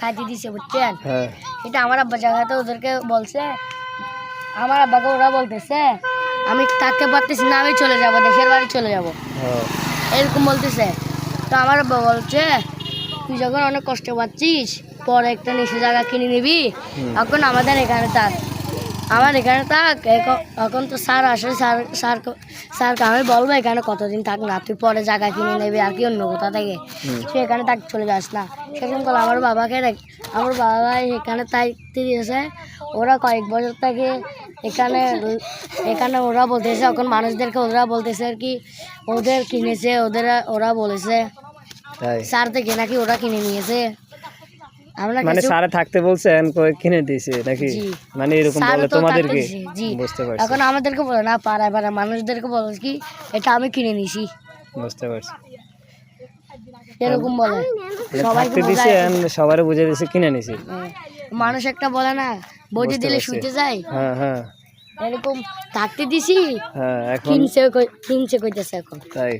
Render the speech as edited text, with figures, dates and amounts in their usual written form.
খাইতে দিছে বুঝছেন। হ্যাঁ এটা আমার আব্বা জায়গাতে ওদেরকে বলছে, আমার আব্বাকে ওরা বলতেছে আমি থাকতে পারতেছি না, আমি চলে যাব, দেশের বাড়ি চলে যাব, এরকম বলতেছে। তো আমার আব্বা বলছে তুই যখন অনেক কষ্ট পাচ্ছিস পরে একটা নিচু জায়গা কিনে নিবি, এখন আমাদের এখানে থাক, আমার এখানে থাক। এখন তো স্যার আসে, স্যারকে আমি বলবো এখানে কতদিন থাক না, তুই পরে জায়গা কিনে নেবি আর কি অন্য কোথা থেকে, তুই এখানে থাক, চলে যাস না। সেরকম করে আমার বাবাকে আমার বাবা এখানে থাকতে দিয়েছে। ওরা কয়েক বছর থেকে এখানে এখানে ওরা বলতেছে, এখন মানুষদেরকে ওরা বলতেছে আর কি ওদের কিনেছে, ওরা বলেছে স্যার থেকে নাকি ওরা কিনে নিয়েছে। আমরা মানে স্যারে থাকতে বলছেন কিনে দিয়েছে নাকি, মানে এরকম বলে তোমাদেরকে? বুঝতে পারছি। এখন আমাদেরকে বলে না, পাড়ায় পাড়ায় মানুষদেরকে বলে কি এটা আমি কিনে নিছি। বুঝতে পারছি, এরকম বলে থাকতে দিছে, সবারে বুঝে দিছে কিনে নিছি। মানুষ একটা বলে না বুঝে দিলে শুইতে যায়, হ্যাঁ হ্যাঁ এরকম থাকতে দিছি, হ্যাঁ, এখন কিনছে কইতেছে এখন। তাই